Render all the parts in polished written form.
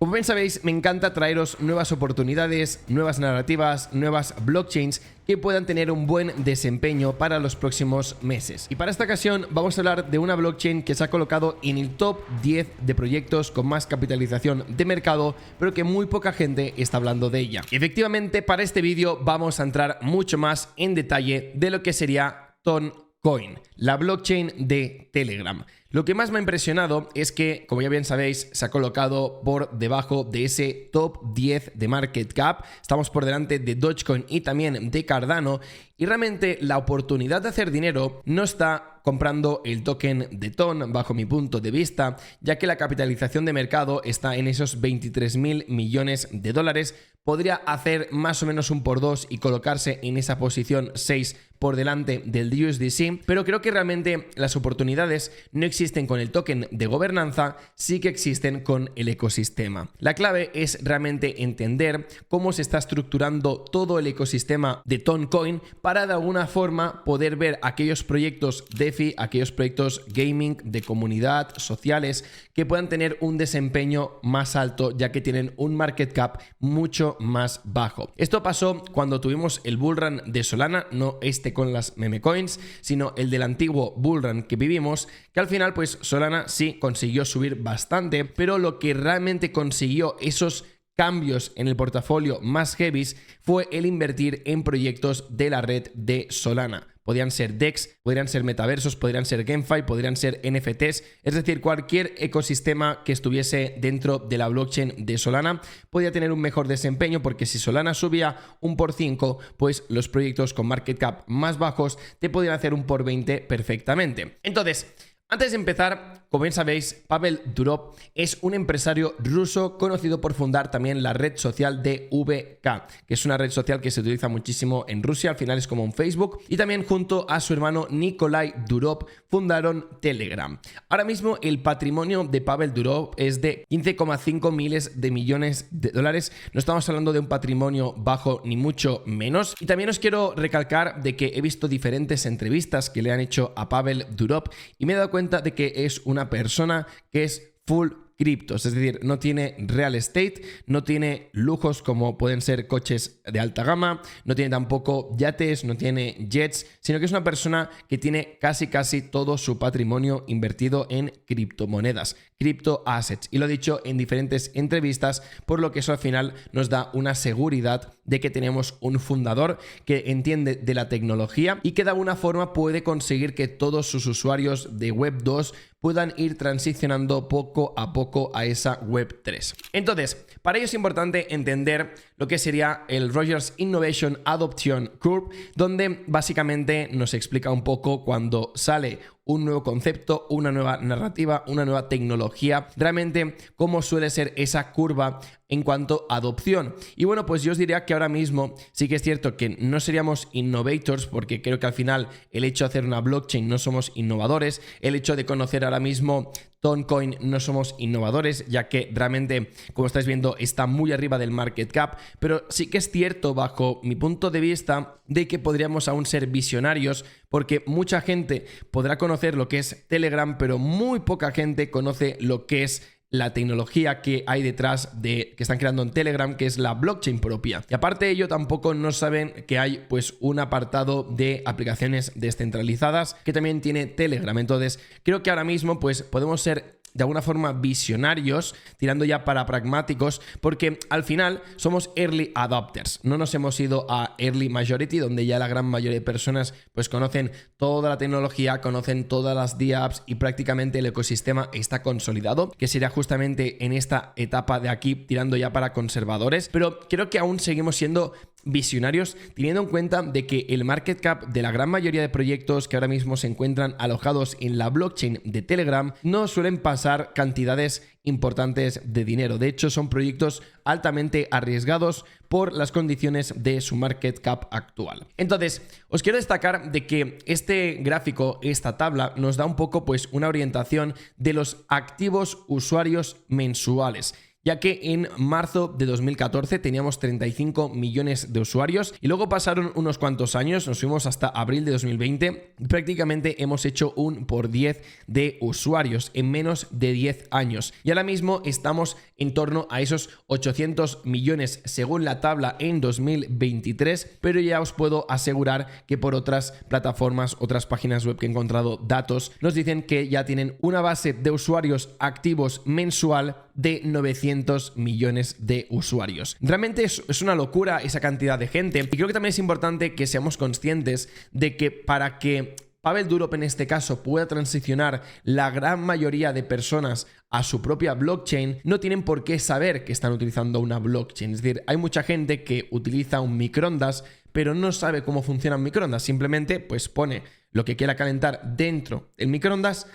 Como bien sabéis, me encanta traeros nuevas oportunidades, nuevas narrativas, nuevas blockchains que puedan tener un buen desempeño para los próximos meses. Y para esta ocasión vamos a hablar de una blockchain que se ha colocado en el top 10 de proyectos con más capitalización de mercado, pero que muy poca gente está hablando de ella. Y efectivamente, para este vídeo vamos a entrar mucho más en detalle de lo que sería Toncoin, la blockchain de Telegram. Lo que más me ha impresionado es que, como ya bien sabéis, se ha colocado por debajo de ese top 10 de market cap. Estamos por delante de Dogecoin y también de Cardano. Y realmente la oportunidad de hacer dinero no está comprando el token de TON, bajo mi punto de vista, ya que la capitalización de mercado está en esos 23.000 millones de dólares. Podría hacer más o menos un por 2 y colocarse en esa posición 6 por delante del USDC, pero creo que realmente las oportunidades no existen con el token de gobernanza, sí que existen con el ecosistema. La clave es realmente entender cómo se está estructurando todo el ecosistema de Toncoin para de alguna forma poder ver aquellos proyectos DeFi, aquellos proyectos gaming, de comunidad, sociales, que puedan tener un desempeño más alto, ya que tienen un market cap mucho más bajo. Esto pasó cuando tuvimos el bullrun de Solana, no este con las meme coins, sino el del antiguo bullrun que vivimos, que al final pues Solana sí consiguió subir bastante, pero lo que realmente consiguió esos cambios en el portafolio más heavies fue el invertir en proyectos de la red de Solana. Podrían ser DEX, podrían ser metaversos, podrían ser GameFi, podrían ser NFTs, es decir, cualquier ecosistema que estuviese dentro de la blockchain de Solana podía tener un mejor desempeño, porque si Solana subía un por 5, pues los proyectos con market cap más bajos te podían hacer un por 20 perfectamente. Entonces, antes de empezar, como bien sabéis, Pavel Durov es un empresario ruso conocido por fundar también la red social de VK, que es una red social que se utiliza muchísimo en Rusia, al final es como un Facebook, y también junto a su hermano Nikolai Durov fundaron Telegram. Ahora mismo el patrimonio de Pavel Durov es de 15,5 miles de millones de dólares, no estamos hablando de un patrimonio bajo ni mucho menos. Y también os quiero recalcar de que he visto diferentes entrevistas que le han hecho a Pavel Durov y me he dado cuenta de que es una persona que es full criptos, es decir, no tiene real estate, no tiene lujos como pueden ser coches de alta gama, no tiene tampoco yates, no tiene jets, sino que es una persona que tiene casi todo su patrimonio invertido en criptomonedas, cripto assets, y lo he dicho en diferentes entrevistas, por lo que eso al final nos da una seguridad de que tenemos un fundador que entiende de la tecnología y que de alguna forma puede conseguir que todos sus usuarios de Web 2 puedan ir transicionando poco a poco a esa Web 3. Entonces, para ello es importante entender lo que sería el Rogers Innovation Adoption Curve, donde básicamente nos explica un poco cuando sale un nuevo concepto, una nueva narrativa, una nueva tecnología, realmente cómo suele ser esa curva en cuanto a adopción. Y bueno, pues yo os diría que ahora mismo sí que es cierto que no seríamos innovators, porque creo que al final el hecho de hacer una blockchain no somos innovadores, el hecho de conocer ahora mismo Toncoin no somos innovadores, ya que realmente, como estáis viendo, está muy arriba del market cap, pero sí que es cierto, bajo mi punto de vista, de que podríamos aún ser visionarios, porque mucha gente podrá conocer lo que es Telegram, pero muy poca gente conoce lo que es la tecnología que hay detrás de que están creando en Telegram, que es la blockchain propia. Y aparte de ello, tampoco no saben que hay pues un apartado de aplicaciones descentralizadas que también tiene Telegram. Entonces, creo que ahora mismo pues podemos ser de alguna forma visionarios, tirando ya para pragmáticos, porque al final somos early adopters, no nos hemos ido a early majority, donde ya la gran mayoría de personas pues conocen toda la tecnología, conocen todas las dApps y prácticamente el ecosistema está consolidado, que sería justamente en esta etapa de aquí, tirando ya para conservadores, pero creo que aún seguimos siendo visionarios, teniendo en cuenta de que el market cap de la gran mayoría de proyectos que ahora mismo se encuentran alojados en la blockchain de Telegram no suelen pasar cantidades importantes de dinero. De hecho, son proyectos altamente arriesgados por las condiciones de su market cap actual. Entonces, os quiero destacar de que este gráfico, esta tabla, nos da un poco pues una orientación de los activos usuarios mensuales. ya que en marzo de 2014 teníamos 35 millones de usuarios y luego pasaron unos cuantos años, nos fuimos hasta abril de 2020 y prácticamente hemos hecho un por 10 de usuarios en menos de 10 años. Y ahora mismo estamos en torno a esos 800 millones según la tabla en 2023, pero ya os puedo asegurar que por otras plataformas, otras páginas web que he encontrado datos, nos dicen que ya tienen una base de usuarios activos mensual de 900 millones de usuarios. Realmente es una locura esa cantidad de gente y creo que también es importante que seamos conscientes de que para que Pavel Durov en este caso pueda transicionar la gran mayoría de personas a su propia blockchain, no tienen por qué saber que están utilizando una blockchain. Es decir, hay mucha gente que utiliza un microondas pero no sabe cómo funciona un microondas, simplemente pues pone lo que quiera calentar dentro del microondas,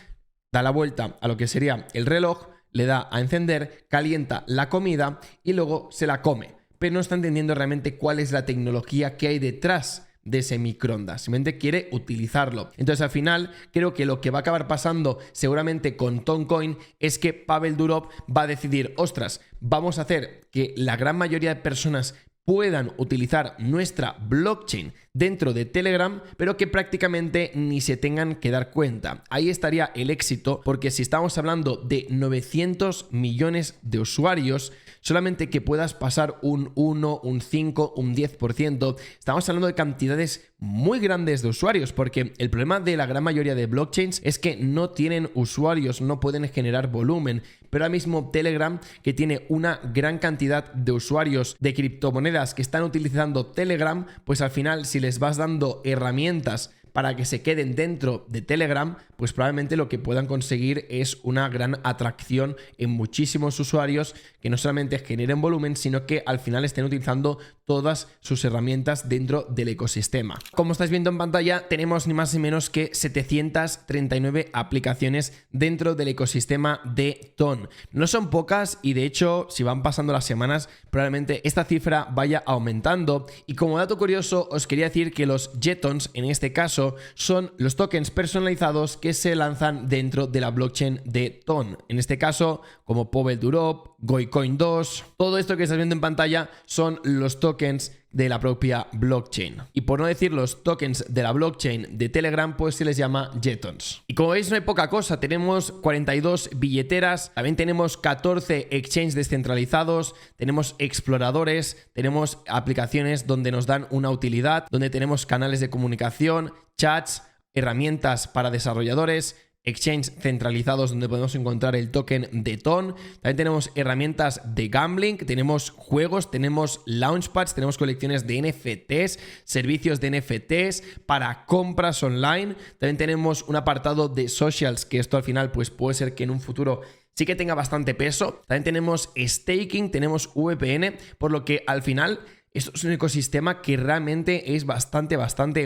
da la vuelta a lo que sería el reloj, le da a encender, calienta la comida y luego se la come. Pero no está entendiendo realmente cuál es la tecnología que hay detrás de ese microondas, simplemente quiere utilizarlo. Entonces al final creo que lo que va a acabar pasando seguramente con Toncoin es que Pavel Durov va a decidir, ostras, vamos a hacer que la gran mayoría de personas puedan utilizar nuestra blockchain dentro de Telegram, pero que prácticamente ni se tengan que dar cuenta. Ahí estaría el éxito, porque si estamos hablando de 900 millones de usuarios, solamente que puedas pasar un 1, un 5, un 10%, estamos hablando de cantidades muy grandes de usuarios, porque el problema de la gran mayoría de blockchains es que no tienen usuarios, no pueden generar volumen, pero ahora mismo Telegram, que tiene una gran cantidad de usuarios de criptomonedas que están utilizando Telegram, pues al final si les vas dando herramientas para que se queden dentro de Telegram, pues probablemente lo que puedan conseguir es una gran atracción en muchísimos usuarios que no solamente generen volumen, sino que al final estén utilizando todas sus herramientas dentro del ecosistema. Como estáis viendo en pantalla, tenemos ni más ni menos que 739 aplicaciones dentro del ecosistema de Ton. No son pocas y de hecho, si van pasando las semanas, probablemente esta cifra vaya aumentando. Y como dato curioso, os quería decir que los Jetons, en este caso, son los tokens personalizados que se lanzan dentro de la blockchain de Ton. En este caso, como Pavel Durov, Goicoin 2, todo esto que estás viendo en pantalla son los tokens de la propia blockchain. Y por no decir los tokens de la blockchain de Telegram, pues se les llama Jetons. Y como veis, no hay poca cosa. Tenemos 42 billeteras, también tenemos 14 exchanges descentralizados, tenemos exploradores, tenemos aplicaciones donde nos dan una utilidad, donde tenemos canales de comunicación, chats, herramientas para desarrolladores, exchanges centralizados donde podemos encontrar el token de TON. También tenemos herramientas de gambling, tenemos juegos, tenemos launchpads, tenemos colecciones de NFTs, servicios de NFTs para compras online. También tenemos un apartado de socials, que esto al final pues puede ser que en un futuro sí que tenga bastante peso. También tenemos staking, tenemos VPN, por lo que al final esto es un ecosistema que realmente es bastante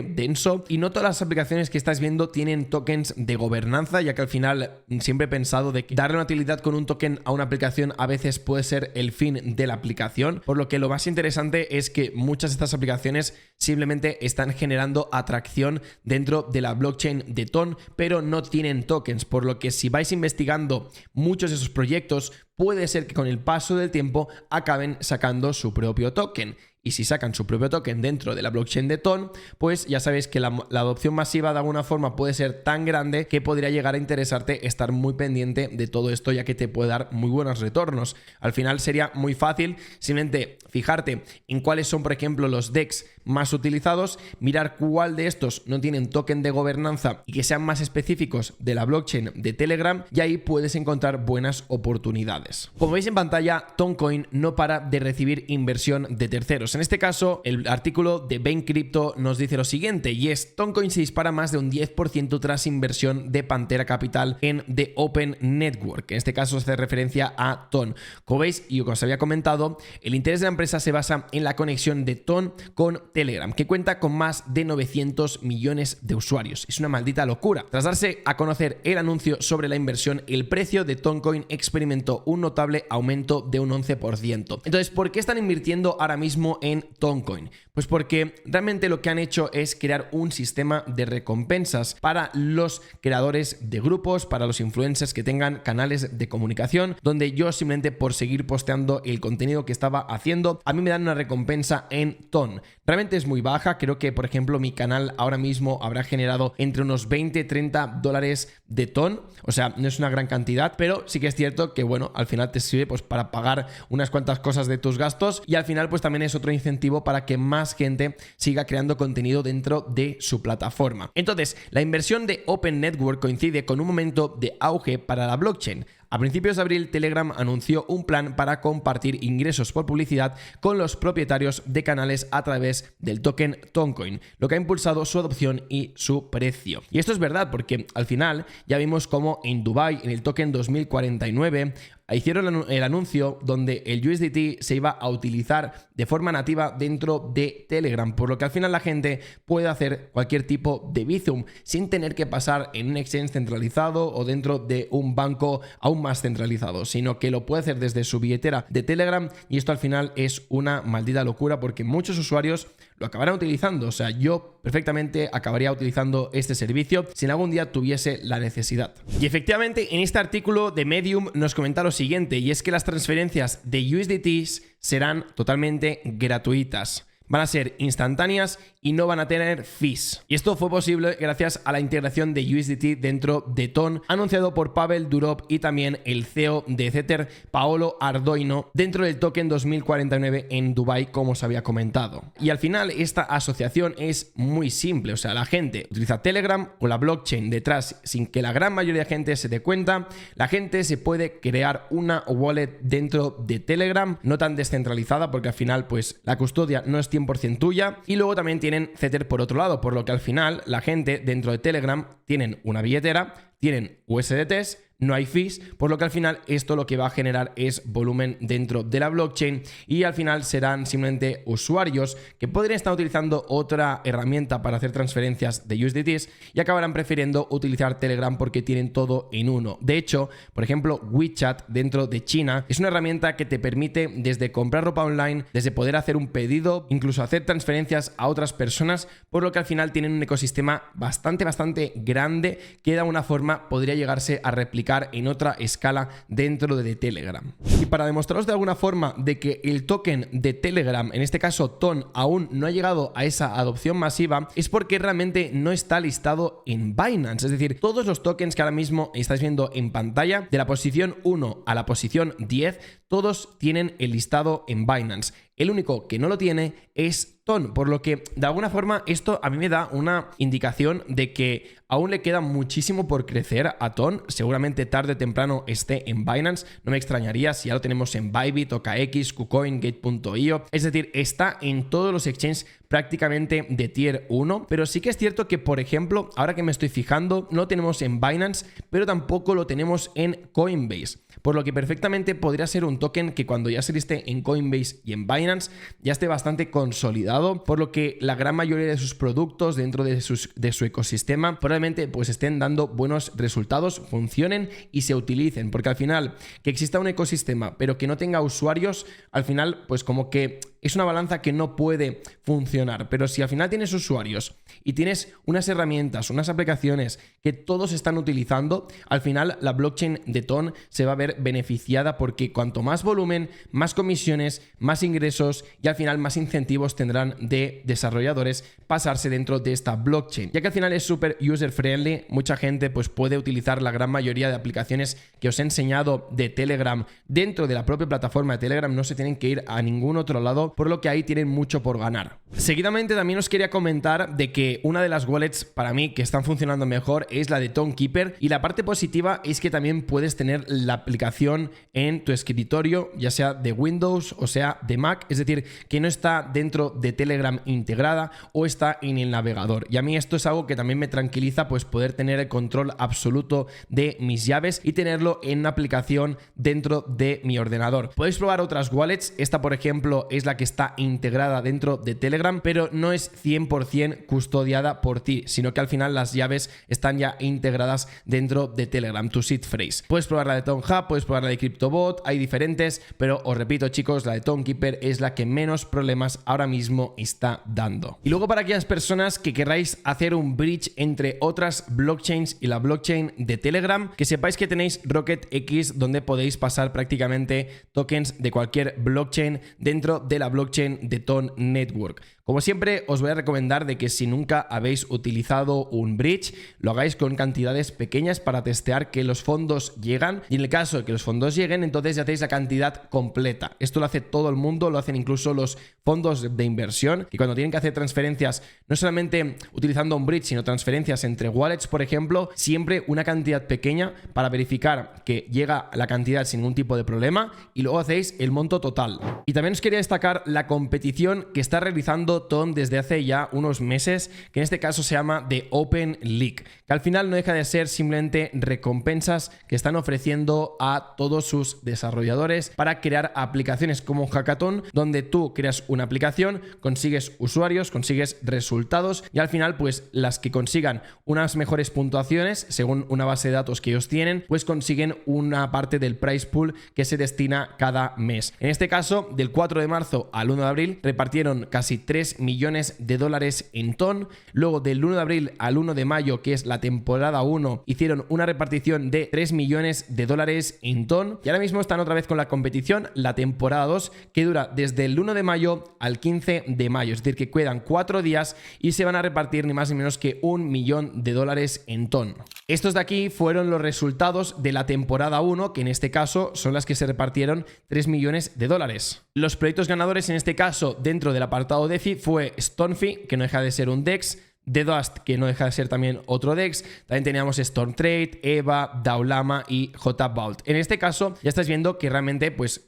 denso y no todas las aplicaciones que estás viendo tienen tokens de gobernanza, ya que al final siempre he pensado de que darle una utilidad con un token a una aplicación a veces puede ser el fin de la aplicación, por lo que lo más interesante es que muchas de estas aplicaciones simplemente están generando atracción dentro de la blockchain de Ton, pero no tienen tokens, por lo que si vais investigando muchos de esos proyectos, puede ser que con el paso del tiempo acaben sacando su propio token. Y si sacan su propio token dentro de la blockchain de Ton, pues ya sabéis que la adopción masiva de alguna forma puede ser tan grande que podría llegar a interesarte estar muy pendiente de todo esto, ya que te puede dar muy buenos retornos. Al final sería muy fácil simplemente fijarte en cuáles son, por ejemplo, los DEX más utilizados, mirar cuál de estos no tienen token de gobernanza y que sean más específicos de la blockchain de Telegram, y ahí puedes encontrar buenas oportunidades. Como veis en pantalla, Toncoin no para de recibir inversión de terceros. En este caso, el artículo de Bain Crypto nos dice lo siguiente, y es: Toncoin se dispara más de un 10% tras inversión de Pantera Capital en The Open Network. En este caso se hace referencia a Ton. Como veis, y como os había comentado, el interés de la empresa empresa se basa en la conexión de Ton con Telegram, que cuenta con más de 900 millones de usuarios. Es una maldita locura. Tras darse a conocer el anuncio sobre la inversión, el precio de Toncoin experimentó un notable aumento de un 11%. Entonces, ¿por qué están invirtiendo ahora mismo en Toncoin? Pues porque realmente lo que han hecho es crear un sistema de recompensas para los creadores de grupos, para los influencers que tengan canales de comunicación, donde yo simplemente por seguir posteando el contenido que estaba haciendo, a mí me dan una recompensa en Ton. Realmente es muy baja, creo que por ejemplo mi canal ahora mismo habrá generado entre unos 20-30 dólares de Ton, o sea, no es una gran cantidad, pero sí que es cierto que bueno, al final te sirve pues para pagar unas cuantas cosas de tus gastos y al final pues también es otro incentivo para que más gente siga creando contenido dentro de su plataforma. Entonces, la inversión de Open Network coincide con un momento de auge para la blockchain. A principios de abril, Telegram anunció un plan para compartir ingresos por publicidad con los propietarios de canales a través del token Toncoin, lo que ha impulsado su adopción y su precio. Y esto es verdad porque al final ya vimos cómo en Dubái, en el token 2049, hicieron el anuncio donde el USDT se iba a utilizar de forma nativa dentro de Telegram, por lo que al final la gente puede hacer cualquier tipo de Bizum sin tener que pasar en un exchange centralizado o dentro de un banco aún más centralizado, sino que lo puede hacer desde su billetera de Telegram y esto al final es una maldita locura porque muchos usuarios lo acabarán utilizando. O sea, yo perfectamente acabaría utilizando este servicio si algún día tuviese la necesidad. Y efectivamente en este artículo de Medium nos comenta lo siguiente, y es que las transferencias de USDTs serán totalmente gratuitas. Van a ser instantáneas y no van a tener fees. Y esto fue posible gracias a la integración de USDT dentro de Ton, anunciado por Pavel Durov y también el CEO de Tether, Paolo Ardoino, dentro del token 2049 en Dubái, como os había comentado. Y al final esta asociación es muy simple, o sea, la gente utiliza Telegram o la blockchain detrás sin que la gran mayoría de gente se dé cuenta. La gente se puede crear una wallet dentro de Telegram, no tan descentralizada porque al final pues la custodia no es 100% tuya, y luego también tienen Tether por otro lado, por lo que al final la gente dentro de Telegram tienen una billetera, tienen USDTs, no hay fees, por lo que al final esto lo que va a generar es volumen dentro de la blockchain y al final serán simplemente usuarios que podrían estar utilizando otra herramienta para hacer transferencias de USDTs y acabarán prefiriendo utilizar Telegram porque tienen todo en uno. De hecho, por ejemplo, WeChat dentro de China es una herramienta que te permite desde comprar ropa online, desde poder hacer un pedido, incluso hacer transferencias a otras personas, por lo que al final tienen un ecosistema bastante grande que de alguna forma podría llegarse a replicar en otra escala dentro de Telegram. Y para demostraros de alguna forma de que el token de Telegram, en este caso Ton, aún no ha llegado a esa adopción masiva, es porque realmente no está listado en Binance. Es decir, todos los tokens que ahora mismo estáis viendo en pantalla, de la posición 1 a la posición 10, todos tienen el listado en Binance. El único que no lo tiene es Ton, por lo que de alguna forma esto a mí me da una indicación de que aún le queda muchísimo por crecer a Ton. Seguramente tarde o temprano esté en Binance, no me extrañaría si ya lo tenemos en Bybit, OKX, KuCoin, Gate.io, es decir, está en todos los exchanges prácticamente de tier 1, pero sí que es cierto que, por ejemplo, ahora que me estoy fijando, no lo tenemos en Binance, pero tampoco lo tenemos en Coinbase, por lo que perfectamente podría ser un token que cuando ya se liste en Coinbase y en Binance ya esté bastante consolidado, por lo que la gran mayoría de sus productos dentro de su ecosistema probablemente pues estén dando buenos resultados, funcionen y se utilicen, porque al final que exista un ecosistema pero que no tenga usuarios, al final pues como que es una balanza que no puede funcionar. Pero si al final tienes usuarios y tienes unas herramientas, unas aplicaciones que todos están utilizando, al final la blockchain de Ton se va a ver beneficiada porque cuanto más volumen, más comisiones, más ingresos y al final más incentivos tendrán de desarrolladores pasarse dentro de esta blockchain. Ya que al final es súper user friendly, mucha gente pues puede utilizar la gran mayoría de aplicaciones que os he enseñado de Telegram dentro de la propia plataforma de Telegram, no se tienen que ir a ningún otro lado poco, por lo que ahí tienen mucho por ganar. Seguidamente también os quería comentar de que una de las wallets para mí que están funcionando mejor es la de Tonekeeper, y la parte positiva es que también puedes tener la aplicación en tu escritorio, ya sea de Windows o sea de Mac, es decir, que no está dentro de Telegram integrada o está en el navegador. Y a mí esto es algo que también me tranquiliza, pues poder tener el control absoluto de mis llaves y tenerlo en una aplicación dentro de mi ordenador. Podéis probar otras wallets, esta por ejemplo es la que está integrada dentro de Telegram, pero no es 100% custodiada por ti, sino que al final las llaves están ya integradas dentro de Telegram, tu seed phrase. Puedes probar la de ToneHub, puedes probar la de CryptoBot, hay diferentes, pero os repito chicos, la de Tonekeeper es la que menos problemas ahora mismo está dando. Y luego para aquellas personas que queráis hacer un bridge entre otras blockchains y la blockchain de Telegram, que sepáis que tenéis RocketX, donde podéis pasar prácticamente tokens de cualquier blockchain dentro de la blockchain de Tone Network. Como siempre, os voy a recomendar de que si nunca habéis utilizado un bridge, lo hagáis con cantidades pequeñas para testear que los fondos llegan, y en el caso de que los fondos lleguen, entonces ya tenéis la cantidad completa. Esto lo hace todo el mundo, lo hacen incluso los fondos de inversión, y cuando tienen que hacer transferencias, no solamente utilizando un bridge, sino transferencias entre wallets, por ejemplo, siempre una cantidad pequeña para verificar que llega la cantidad sin ningún tipo de problema, y luego hacéis el monto total. Y también os quería destacar la competición que está realizando Tone desde hace ya unos meses, que en este caso se llama The Open League, que al final no deja de ser simplemente recompensas que están ofreciendo a todos sus desarrolladores para crear aplicaciones como un hackathon, donde tú creas una aplicación, consigues usuarios, consigues resultados, y al final pues las que consigan unas mejores puntuaciones según una base de datos que ellos tienen, pues consiguen una parte del prize pool que se destina cada mes. En este caso, del 4 de marzo al 1 de abril repartieron casi 3 millones de dólares en Tone. Luego del 1 de abril al 1 de mayo, que es la temporada 1, hicieron una repartición de 3 millones de dólares en Tone, y ahora mismo están otra vez con la competición, la temporada 2, que dura desde el 1 de mayo al 15 de mayo, es decir, que quedan 4 días y se van a repartir ni más ni menos que 1 millón de dólares en Tone. Estos de aquí fueron los resultados de la temporada 1, que en este caso son las que se repartieron 3 millones de dólares. Los proyectos ganadores en este caso dentro del apartado DeFi fue Stormfi, que no deja de ser un DEX, The Dust, que no deja de ser también otro DEX, también teníamos Stormtrade, EVA, Daulama y JVault. En este caso ya estáis viendo que realmente pues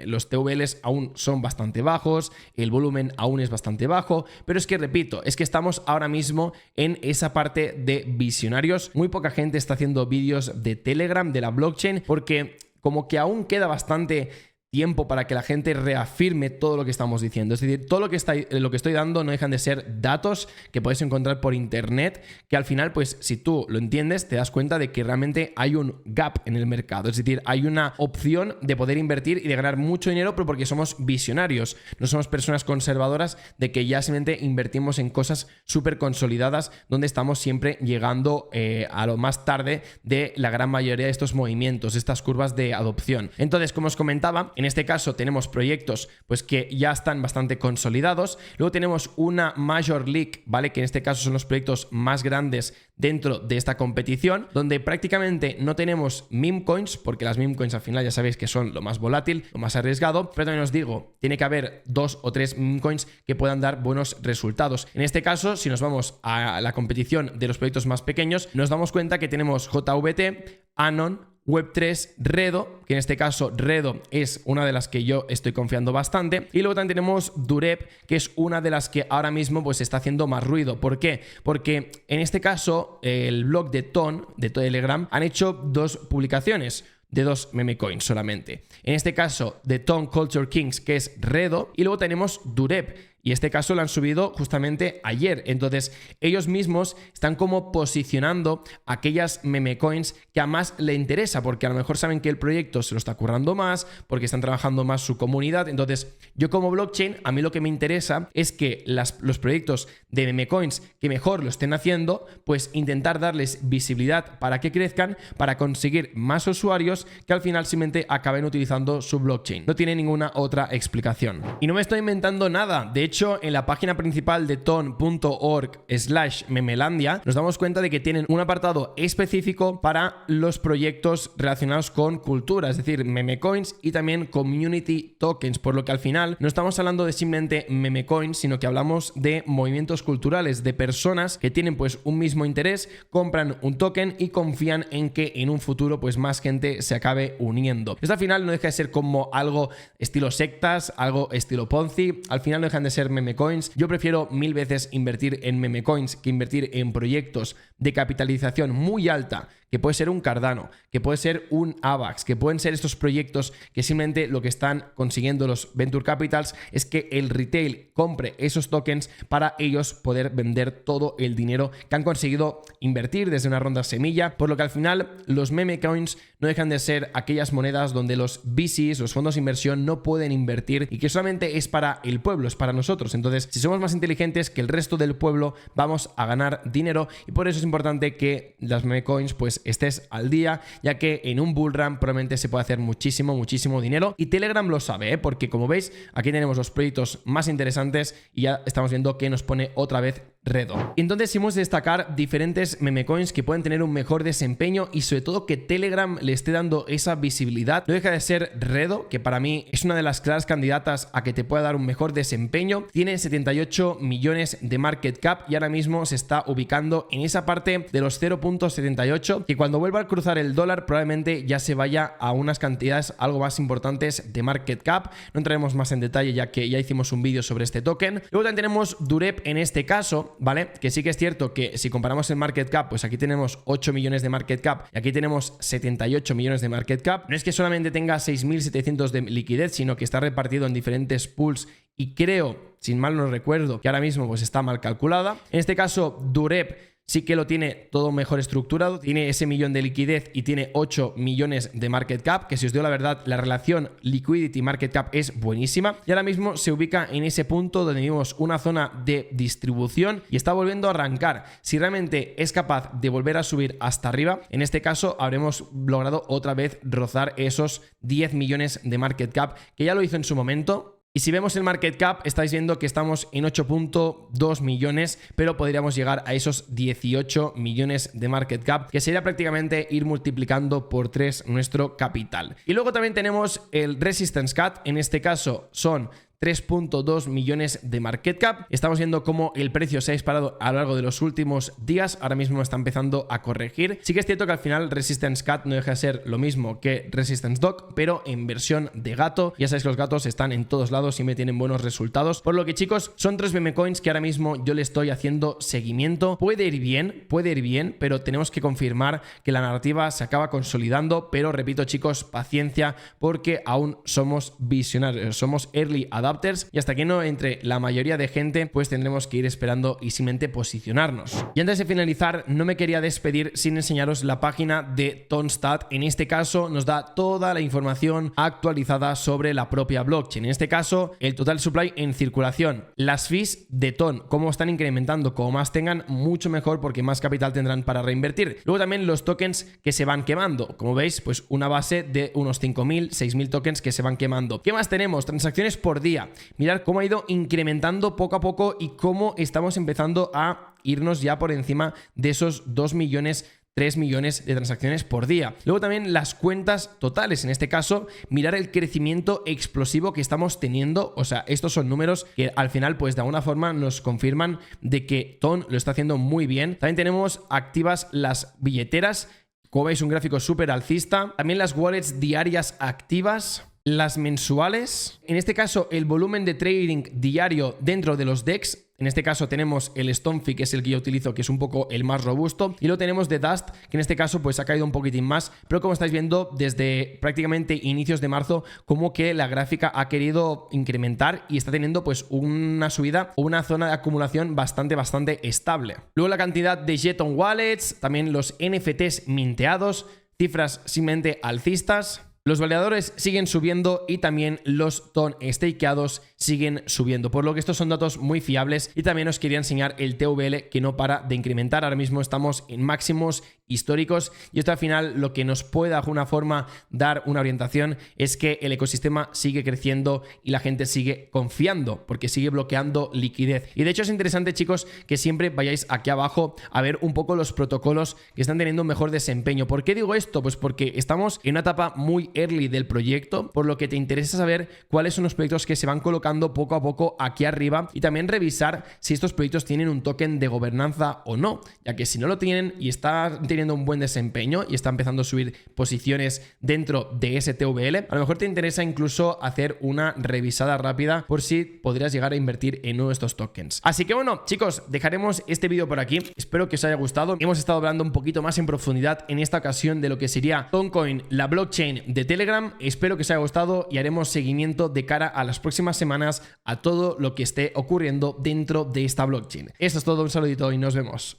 los TVLs aún son bastante bajos, el volumen aún es bastante bajo, pero es que repito, es que estamos ahora mismo en esa parte de visionarios. Muy poca gente está haciendo vídeos de Telegram, de la blockchain, porque como que aún queda bastante tiempo para que la gente reafirme todo lo que estamos diciendo. Es decir, todo lo que estoy dando no dejan de ser datos que podéis encontrar por internet, que al final, pues si tú lo entiendes, te das cuenta de que realmente hay un gap en el mercado. Es decir, hay una opción de poder invertir y de ganar mucho dinero, pero porque somos visionarios, no somos personas conservadoras de que ya simplemente invertimos en cosas súper consolidadas, donde estamos siempre llegando a lo más tarde de la gran mayoría de estos movimientos, estas curvas de adopción. Entonces, como os comentaba, en este caso tenemos proyectos pues que ya están bastante consolidados. Luego tenemos una Major League, ¿vale? Que en este caso son los proyectos más grandes dentro de esta competición, donde prácticamente no tenemos meme coins, porque las meme coins al final ya sabéis que son lo más volátil, lo más arriesgado, pero también os digo, tiene que haber 2 o 3 meme coins que puedan dar buenos resultados. En este caso, si nos vamos a la competición de los proyectos más pequeños, nos damos cuenta que tenemos JVT, Anon, Web3, Redo, que en este caso Redo es una de las que yo estoy confiando bastante, y luego también tenemos Durep, que es una de las que ahora mismo pues está haciendo más ruido. ¿Por qué? Porque en este caso el blog de Tone, de Telegram, han hecho 2 publicaciones de 2 meme coins solamente. En este caso de Tone Culture Kings, que es Redo, y luego tenemos Durep, y este caso lo han subido justamente ayer. Entonces ellos mismos están como posicionando aquellas meme coins que a más le interesa, porque a lo mejor saben que el proyecto se lo está currando más, porque están trabajando más su comunidad. Entonces yo como blockchain, a mí lo que me interesa es que los proyectos de meme coins que mejor lo estén haciendo, pues intentar darles visibilidad para que crezcan, para conseguir más usuarios que al final simplemente acaben utilizando su blockchain. No tiene ninguna otra explicación. Y no me estoy inventando nada. De hecho, en la página principal de ton.org/memelandia nos damos cuenta de que tienen un apartado específico para los proyectos relacionados con cultura, es decir, meme coins y también community tokens, por lo que al final no estamos hablando de simplemente meme coins, sino que hablamos de movimientos culturales, de personas que tienen pues un mismo interés, compran un token y confían en que en un futuro pues más gente se acabe uniendo. Esto al final no deja de ser como algo estilo sectas, algo estilo Ponzi, al final no dejan de ser meme coins. Yo prefiero mil veces invertir en meme coins que invertir en proyectos de capitalización muy alta, que puede ser un Cardano, que puede ser un AVAX, que pueden ser estos proyectos que simplemente lo que están consiguiendo los Venture Capitals es que el retail compre esos tokens para ellos poder vender todo el dinero que han conseguido invertir desde una ronda semilla, por lo que al final los meme coins no dejan de ser aquellas monedas donde los VCs, los fondos de inversión, no pueden invertir y que solamente es para el pueblo, es para nosotros. Entonces, si somos más inteligentes que el resto del pueblo, vamos a ganar dinero y por eso es importante que las meme coins pues estés al día, ya que en un bull run probablemente se puede hacer muchísimo dinero y Telegram lo sabe, porque como veis aquí tenemos los proyectos más interesantes y ya estamos viendo que nos pone otra vez Redo. Entonces hemos de destacar diferentes meme coins que pueden tener un mejor desempeño y sobre todo que Telegram le esté dando esa visibilidad. No deja de ser Redo, que para mí es una de las claras candidatas a que te pueda dar un mejor desempeño. Tiene 78 millones de market cap y ahora mismo se está ubicando en esa parte de los 0.78, que cuando vuelva a cruzar el dólar probablemente ya se vaya a unas cantidades algo más importantes de market cap. No entraremos más en detalle ya que ya hicimos un vídeo sobre este token. Luego también tenemos Durep en este caso, ¿vale? Que sí que es cierto que si comparamos el market cap, pues aquí tenemos 8 millones de market cap y aquí tenemos 78 millones de market cap. No es que solamente tenga 6.700 de liquidez, sino que está repartido en diferentes pools y creo, sin mal no recuerdo, que ahora mismo pues está mal calculada. En este caso, Durep sí que lo tiene todo mejor estructurado, tiene ese millón de liquidez y tiene 8 millones de market cap, que si os digo la verdad, la relación liquidity market cap es buenísima y ahora mismo se ubica en ese punto donde vimos una zona de distribución y está volviendo a arrancar. Si realmente es capaz de volver a subir hasta arriba, en este caso habremos logrado otra vez rozar esos 10 millones de market cap, que ya lo hizo en su momento. Y si vemos el market cap, estáis viendo que estamos en 8.2 millones, pero podríamos llegar a esos 18 millones de market cap, que sería prácticamente ir multiplicando por 3 nuestro capital. Y luego también tenemos el Resistance Cut, en este caso son 3.2 millones de market cap. Estamos viendo cómo el precio se ha disparado a lo largo de los últimos días. Ahora mismo está empezando a corregir. Sí que es cierto que al final Resistance Cut no deja de ser lo mismo que Resistance Dog, pero en versión de gato. Ya sabéis que los gatos están en todos lados y me tienen buenos resultados. Por lo que, chicos, son 3 meme coins que ahora mismo yo le estoy haciendo seguimiento. Puede ir bien, pero tenemos que confirmar que la narrativa se acaba consolidando. Pero repito, chicos, paciencia, porque aún somos visionarios, somos early adapters y hasta que no entre la mayoría de gente, pues tendremos que ir esperando y simplemente posicionarnos. Y antes de finalizar, no me quería despedir sin enseñaros la página de Tonstat. En este caso nos da toda la información actualizada sobre la propia blockchain. En este caso, el total supply en circulación, las fees de Ton, cómo están incrementando, como más tengan, mucho mejor porque más capital tendrán para reinvertir. Luego también los tokens que se van quemando. Como veis, pues una base de unos 5.000, 6.000 tokens que se van quemando. ¿Qué más tenemos? Transacciones por día. Mirad cómo ha ido incrementando poco a poco y cómo estamos empezando a irnos ya por encima de esos 2 millones, 3 millones de transacciones por día. Luego también las cuentas totales, en este caso, mirar el crecimiento explosivo que estamos teniendo. O sea, estos son números que al final, pues de alguna forma nos confirman de que Ton lo está haciendo muy bien. También tenemos activas las billeteras. Como veis, un gráfico súper alcista. También las wallets diarias activas. Las mensuales, en este caso el volumen de trading diario dentro de los DEX. En este caso tenemos el Stonefy, que es el que yo utilizo, que es un poco el más robusto, y lo tenemos de Dust, que en este caso pues ha caído un poquitín más, pero como estáis viendo desde prácticamente inicios de marzo, como que la gráfica ha querido incrementar y está teniendo pues una subida o una zona de acumulación bastante estable. Luego la cantidad de Jeton Wallets, también los NFTs minteados, cifras simplemente alcistas. Los validadores siguen subiendo y también los TON stakeados siguen subiendo, por lo que estos son datos muy fiables. Y también os quería enseñar el TVL, que no para de incrementar. Ahora mismo estamos en máximos históricos y esto al final lo que nos puede de alguna forma dar una orientación es que el ecosistema sigue creciendo y la gente sigue confiando porque sigue bloqueando liquidez. Y de hecho es interesante, chicos, que siempre vayáis aquí abajo a ver un poco los protocolos que están teniendo un mejor desempeño. ¿Por qué digo esto? Pues porque estamos en una etapa muy early del proyecto, por lo que te interesa saber cuáles son los proyectos que se van colocando poco a poco aquí arriba y también revisar si estos proyectos tienen un token de gobernanza o no, ya que si no lo tienen y están teniendo un buen desempeño y está empezando a subir posiciones dentro de ese TVL, a lo mejor te interesa incluso hacer una revisada rápida por si podrías llegar a invertir en uno de estos tokens. Así que bueno, chicos, dejaremos este vídeo por aquí. Espero que os haya gustado. Hemos estado hablando un poquito más en profundidad en esta ocasión de lo que sería Toncoin, la blockchain de Telegram. Espero que os haya gustado y haremos seguimiento de cara a las próximas semanas a todo lo que esté ocurriendo dentro de esta blockchain. Esto es todo, un saludito y nos vemos.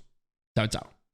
Chao, chao.